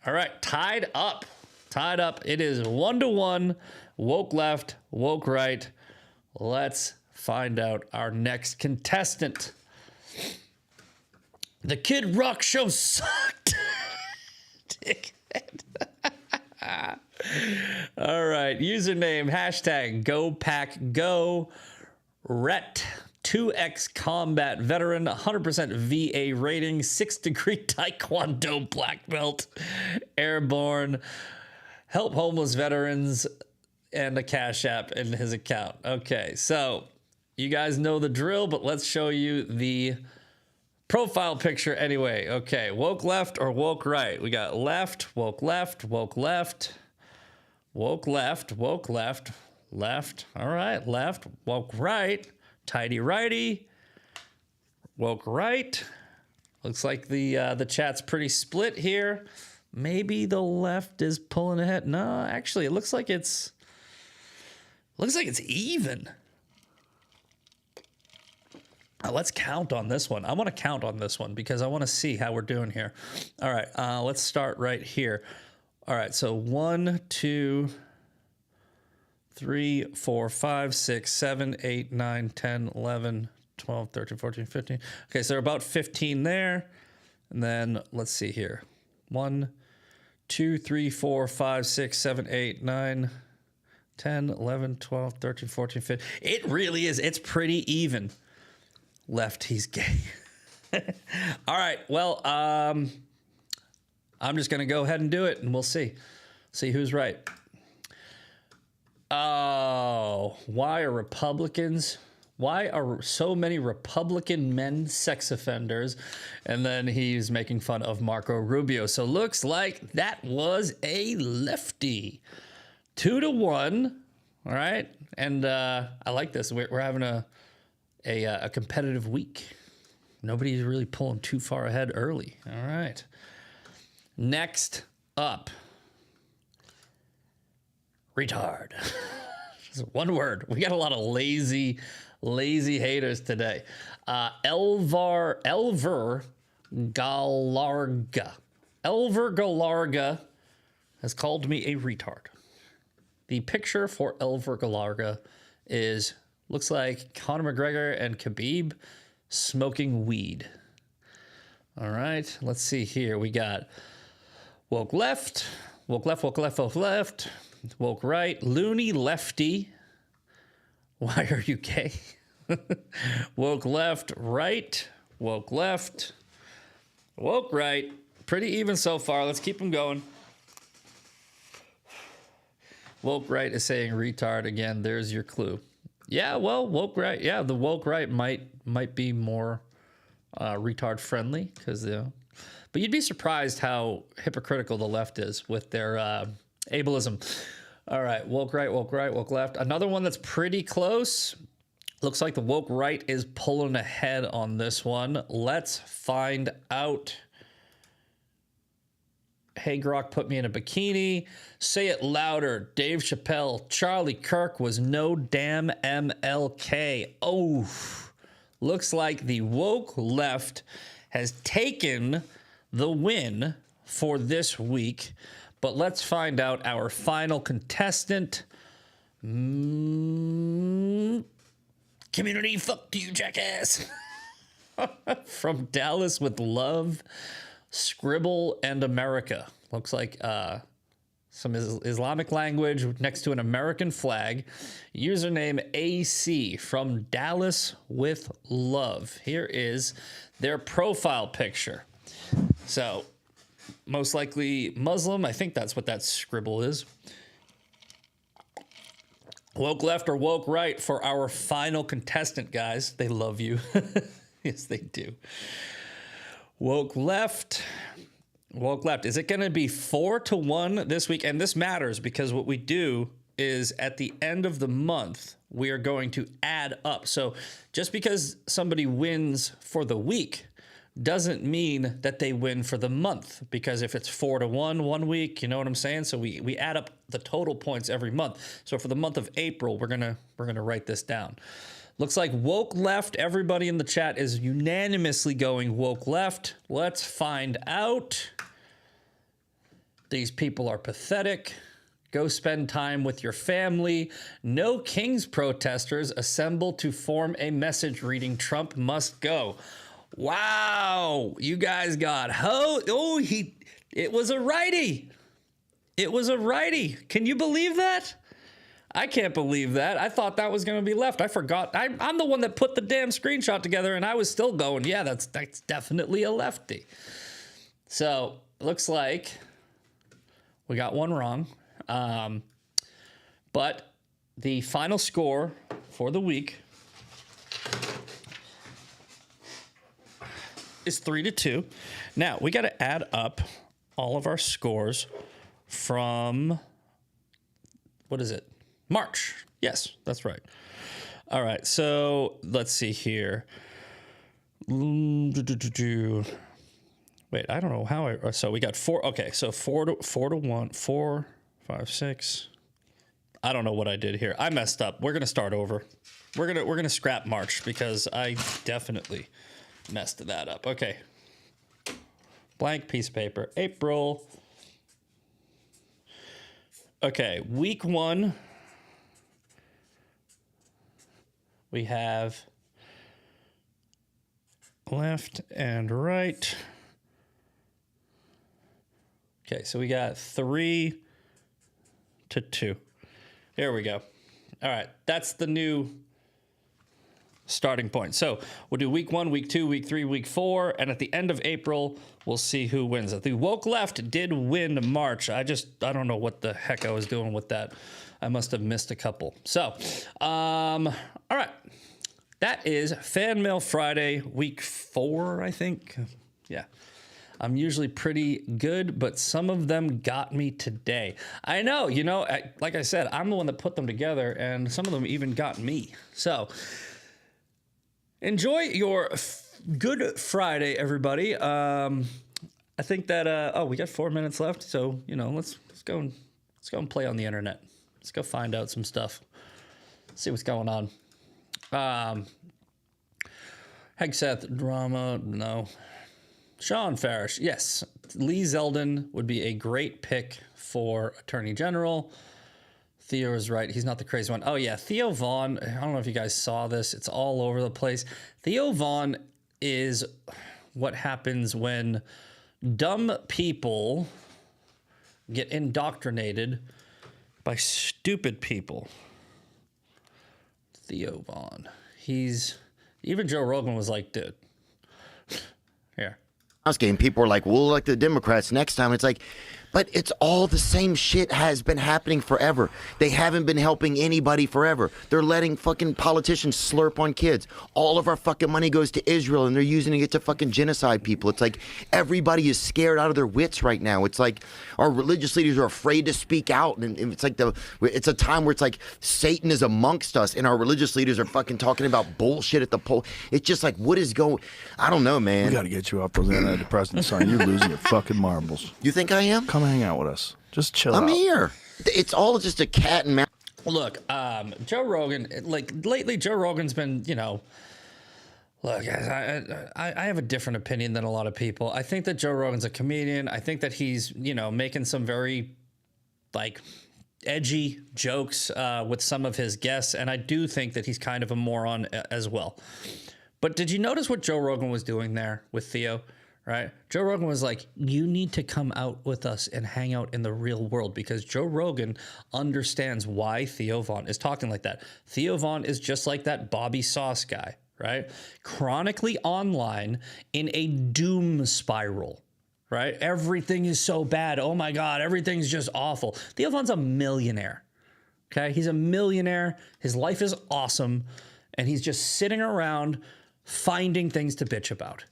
All right, tied up. Tied up. It is 1-1. Woke left, woke right. Let's find out our next contestant. The Kid Rock show sucked. Dickhead. All right. Username, hashtag GoPackGo. Rhett, 2X combat veteran, 100% VA rating, 6th-degree Taekwondo black belt, airborne, help homeless veterans, and a Cash App in his account. Okay, so you guys know the drill, but let's show you the profile picture anyway. Okay, woke left or woke right? We got left, woke left, woke left, woke left, woke left, left. All right, left, woke right, tidy righty, woke right. Looks like the chat's pretty split here. Maybe the left is pulling ahead. No, actually, it looks like it's even. Let's count on this one. I want to count on this one because I want to see how we're doing here. All right, let's start right here. All right, so 1, 2, 3, 4, 5, 6, 7, 8, 9, 10, 11, 12, 13, 14, 15. Okay, so there are about 15 there. And then let's see here. 1, 2, 3, 4, 5, 6, 7, 8, 9, 10, 11, 12, 13, 14, 15. It really is. It's pretty even. Left, he's gay. All right, well, I'm just going to go ahead and do it, and we'll see who's right. Oh, why are so many Republican men sex offenders? And then he's making fun of Marco Rubio. So looks like that was a lefty. 2-1. All right, and I like this. We're having a competitive week. Nobody's really pulling too far ahead early. All right. Next up. Retard. This is one word. We got a lot of lazy haters today. Elver Galarga. Elver Galarga has called me a retard. The picture for Elver Galarga looks like Conor McGregor and Khabib smoking weed. All right, let's see here. We got woke left, woke left, woke left, woke left, woke right, loony lefty. Why are you gay? Woke left, right, woke left, woke right. Pretty even so far. Let's keep them going. Woke right is saying retard again. There's your clue. Yeah, well, woke right. Yeah, the woke right might be more retard friendly because but you'd be surprised how hypocritical the left is with their ableism. All right, woke right, woke right, woke left. Another one that's pretty close. Looks like the woke right is pulling ahead on this one. Let's find out. Hey Grok put me in a bikini. Say it louder. Dave Chappelle. Charlie Kirk was no damn MLK. Oh, looks like the woke left has taken the win for this week. But let's find out our final contestant. Community, fuck you, jackass. From Dallas with love. Scribble and America. Looks like some Islamic language next to an American flag. Username AC from Dallas with love. Here is their profile picture. So, most likely Muslim. I think that's what that scribble is. Woke left or woke right for our final contestant, guys. They love you. Yes, they do. Woke left. Woke left. Is it going to be 4-1 this week? And this matters because what we do is at the end of the month, we are going to add up. So just because somebody wins for the week doesn't mean that they win for the month. Because if it's 4-1 one week, you know what I'm saying? So we add up the total points every month. So for the month of April, we're gonna write this down. Looks like woke left. Everybody in the chat is unanimously going woke left. Let's find out. These people are pathetic. Go spend time with your family. No Kings protesters assemble to form a message reading Trump must go. Wow, you guys got it was a righty. It was a righty. Can you believe that? I can't believe that. I thought that was going to be left. I forgot. I'm the one that put the damn screenshot together, and I was still going, yeah, that's definitely a lefty. So, looks like we got one wrong. But the final score for the week is 3-2. Now, we got to add up all of our scores from, what is it? March. Yes, that's right. All right, so let's see here. Wait, I don't know how so we got 4. Okay, so 4-1, 4, 5, 6. I don't know what I did here. I messed up. We're gonna start over. We're gonna scrap March because I definitely messed that up. Okay. Blank piece of paper. April. Okay, week 1. We have left and right. Okay, so we got 3-2. There we go. All right, that's the new starting point. So we'll do week 1, week 2, week 3, week 4, and at the end of April, we'll see who wins. The woke left did win March. I don't know what the heck I was doing with that. I must have missed a couple. So, all right. That is Fan Mail Friday, week 4, I think. Yeah. I'm usually pretty good, but some of them got me today. I know, like I said, I'm the one that put them together, and some of them even got me. So, enjoy your Good Friday, everybody. I think that, we got 4 minutes left, so, let's go and play on the internet. Let's go find out some stuff. see what's going on. Hegseth drama, no. Sean Farish, yes. Lee Zeldin would be a great pick for Attorney General. Theo is right. He's not the crazy one. Oh, yeah. Theo Vaughn. I don't know if you guys saw this. It's all over the place. Theo Vaughn is what happens when dumb people get indoctrinated by stupid people. Theo Vaughn. Even Joe Rogan was like, dude. Here. Game, people are like, we'll elect the Democrats next time. It's like, but it's all the same shit has been happening forever. They haven't been helping anybody forever. They're letting fucking politicians slurp on kids. All of our fucking money goes to Israel and they're using it to fucking genocide people. It's like everybody is scared out of their wits right now. It's like our religious leaders are afraid to speak out. And it's like it's a time where it's like Satan is amongst us and our religious leaders are fucking talking about bullshit at the poll. It's just like, what is going, I don't know, man. We got to get you off those antidepressants, son. You're losing your fucking marbles. You think I am? Come hang out with us. Just chill out. I'm here. It's all just a cat and mouse. Look, Joe Rogan, like lately Joe Rogan's been, look, guys, I have a different opinion than a lot of people. I think that Joe Rogan's a comedian. I think that he's, making some very, edgy jokes with some of his guests. And I do think that he's kind of a moron as well. But did you notice what Joe Rogan was doing there with Theo? Right? Joe Rogan was like, you need to come out with us and hang out in the real world, because Joe Rogan understands why Theo Vaughn is talking like that. Theo Vaughn is just like that Bobby Sauce guy, right? Chronically online in a doom spiral, right? Everything is so bad. Oh my God, everything's just awful. Theo Vaughn's a millionaire, okay? He's a millionaire. His life is awesome. And he's just sitting around finding things to bitch about.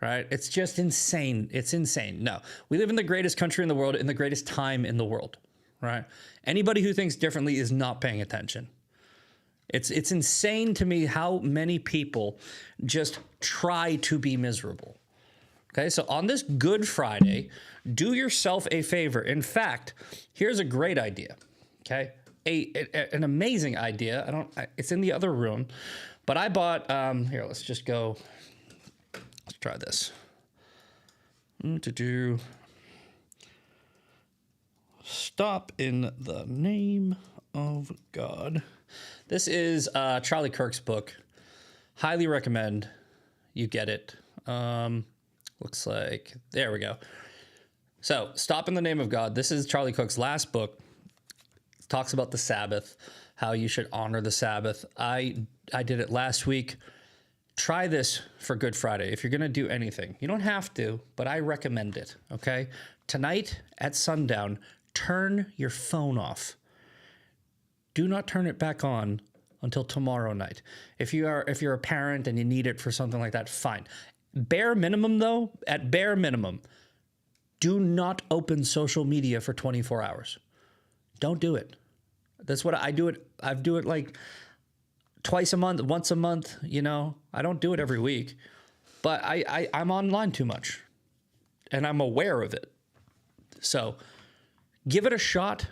Right? It's just insane. It's insane. No, we live in the greatest country in the world, in the greatest time in the world, right? Anybody who thinks differently is not paying attention. It's insane to me how many people just try to be miserable. Okay, so on this Good Friday, do yourself a favor. In fact, here's a great idea. Okay, an amazing idea. It's in the other room, but I bought. Here, let's just go. Let's try this. Stop in the name of God. This is Charlie Kirk's book. Highly recommend you get it. Looks like, there we go. So, Stop in the Name of God. This is Charlie Kirk's last book. It talks about the Sabbath, how you should honor the Sabbath. I did it last week. Try this for Good Friday. If you're going to do anything, you don't have to, but I recommend it. Okay. Tonight at sundown, turn your phone off. Do not turn it back on until tomorrow night. If you're a parent and you need it for something like that, fine. Bare minimum though, at bare minimum, do not open social media for 24 hours. Don't do it. That's what I do it. I do it like twice a month, once a month, I don't do it every week, but I'm online too much and I'm aware of it. So give it a shot,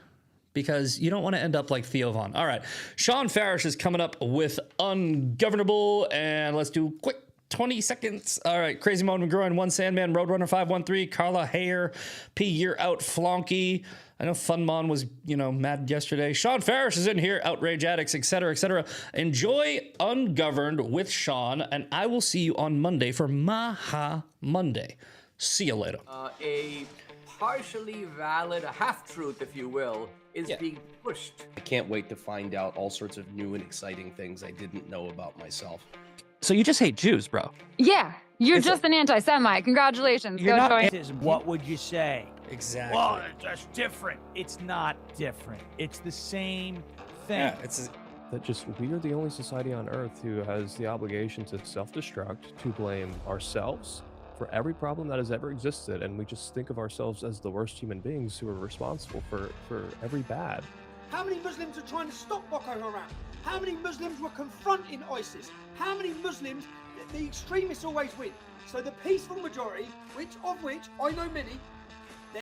because you don't want to end up like Theo Vaughn. All right. Sean Farish is coming up with Ungovernable, and let's do quick 20 seconds. All right. Crazy Mode McGroin, One Sandman, Roadrunner 513, Carla Hayer, P. You're Out, Flonky. I know Funmon was, mad yesterday. Sean Farish is in here, Outrage Addicts, etc., etc. Enjoy Ungoverned with Sean, and I will see you on Monday for Maha Monday. See you later. A partially valid, a half-truth, if you will, is being pushed. I can't wait to find out all sorts of new and exciting things I didn't know about myself. So you just hate Jews, bro? Yeah, you're just an anti-Semite. Congratulations. You're Go not join. What would you say? Exactly. Well, that's different. It's not different. It's the same thing. Yeah, we are the only society on Earth who has the obligation to self-destruct, to blame ourselves for every problem that has ever existed, and we just think of ourselves as the worst human beings who are responsible for every bad. How many Muslims are trying to stop Boko Haram? How many Muslims were confronting ISIS? How many Muslims, the extremists always win. So the peaceful majority, which I know many,